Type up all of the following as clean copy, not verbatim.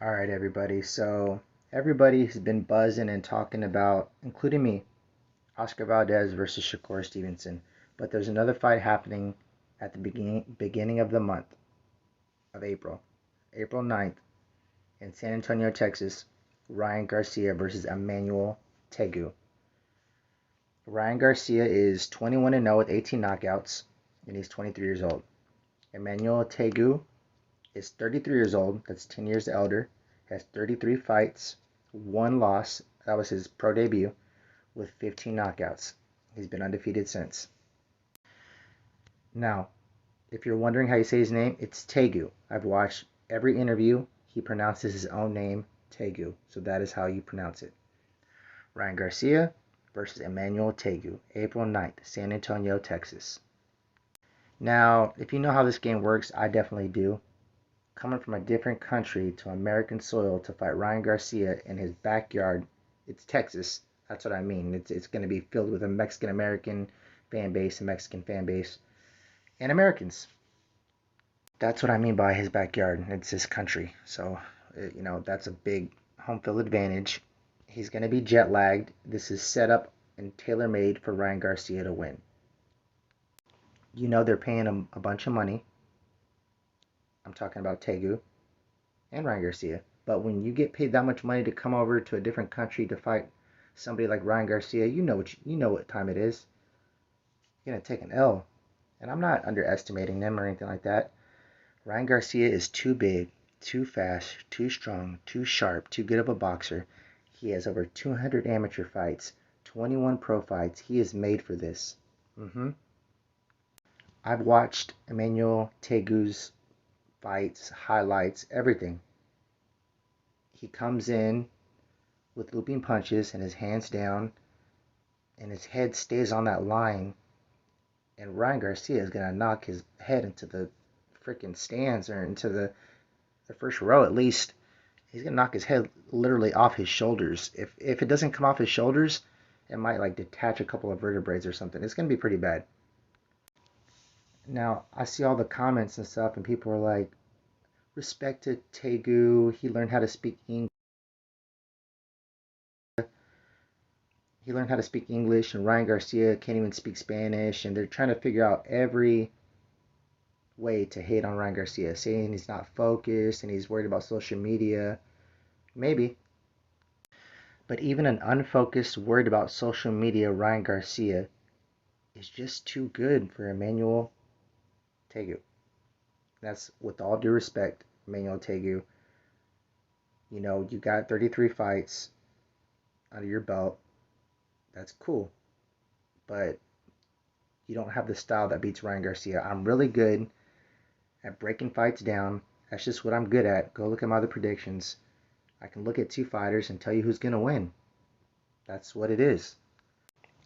All right, everybody. So everybody's been buzzing and talking about, including me, Oscar Valdez versus Shakur Stevenson. But there's another fight happening at the beginning of the month of April, April 9th, in San Antonio, Texas. Ryan Garcia versus Emmanuel Tagoe. Ryan Garcia is 21-0 with 18 knockouts, and he's 23 years old. Emmanuel Tagoe is 33 years old. That's 10 years elder. Has 33 fights, one loss. That was his pro debut with 15 knockouts. He's been undefeated since. Now, if you're wondering how you say his name, it's Tagoe. I've watched every interview. He pronounces his own name, Tagoe. So that is how you pronounce it. Ryan Garcia versus Emmanuel Tagoe, April 9th, San Antonio, Texas. Now, if you know how this game works, I definitely do. Coming from a different country to American soil to fight Ryan Garcia in his backyard. It's Texas. That's what I mean. It's going to be filled with a Mexican American fan base, a Mexican fan base, and Americans. That's what I mean by his backyard. It's his country. So, that's a big home field advantage. He's going to be jet lagged. This is set up and tailor made for Ryan Garcia to win. They're paying him a bunch of money. I'm talking about Tagoe and Ryan Garcia. But when you get paid that much money to come over to a different country to fight somebody like Ryan Garcia, you know what time it is. You're gonna take an L, and I'm not underestimating them or anything like that. Ryan Garcia is too big, too fast, too strong, too sharp, too good of a boxer. He has over 200 amateur fights, 21 pro fights. He is made for this. I've watched Emmanuel Tagoe's fights, highlights, everything. He comes in with looping punches and his hands down, and his head stays on that line, and Ryan Garcia is going to knock his head into the freaking stands or into the first row at least. He's going to knock his head literally off his shoulders. If it doesn't come off his shoulders, it might like detach a couple of vertebrae or something. It's going to be pretty bad. Now, I see all the comments and stuff, and people are like, respect to Tagoe. He learned how to speak English. And Ryan Garcia can't even speak Spanish, and they're trying to figure out every way to hate on Ryan Garcia, saying he's not focused and he's worried about social media. Maybe. But even an unfocused, worried about social media Ryan Garcia is just too good for Emmanuel Tagoe. That's with all due respect, Emmanuel Tagoe. You got 33 fights under your belt. That's cool. But you don't have the style that beats Ryan Garcia. I'm really good at breaking fights down. That's just what I'm good at. Go look at my other predictions. I can look at two fighters and tell you who's going to win. That's what it is.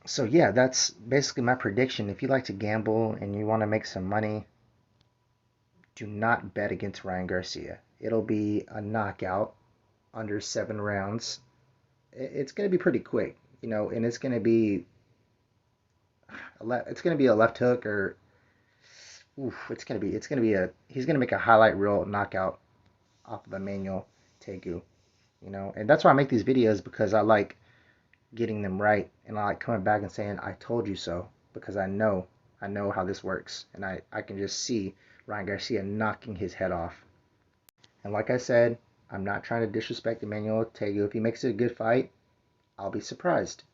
So yeah, that's basically my prediction. If you like to gamble and you want to make some money, do not bet against Ryan Garcia. It'll be a knockout under 7 rounds. It's going to be pretty quick, and it's going to be a left hook or he's gonna make a highlight reel knockout off of Emmanuel Tagoe, and that's why I make these videos, because I like getting them right, and I like coming back and saying I told you so, because I know how this works, and I can just see Ryan Garcia knocking his head off. And like I said, I'm not trying to disrespect Emmanuel Tagoe. If he makes it a good fight, I'll be surprised,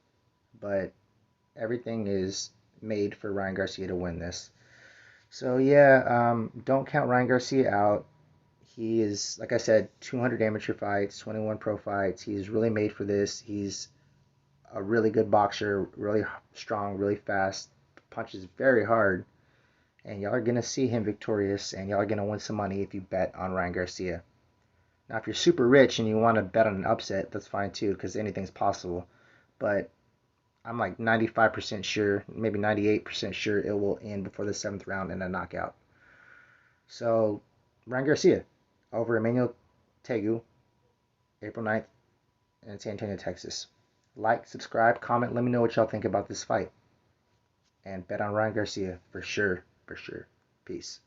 but everything is made for Ryan Garcia to win this. So yeah, don't count Ryan Garcia out. He is, like I said, 200 amateur fights, 21 pro fights. He's really made for this. He's a really good boxer, really strong, really fast, punches very hard. And y'all are going to see him victorious, and y'all are going to win some money if you bet on Ryan Garcia. Now, if you're super rich and you want to bet on an upset, that's fine too, because anything's possible. But I'm like 95% sure, maybe 98% sure it will end before the 7th round in a knockout. So, Ryan Garcia over Emmanuel Tagoe, April 9th in San Antonio, Texas. Like, subscribe, comment, let me know what y'all think about this fight. And bet on Ryan Garcia for sure, for sure. Peace.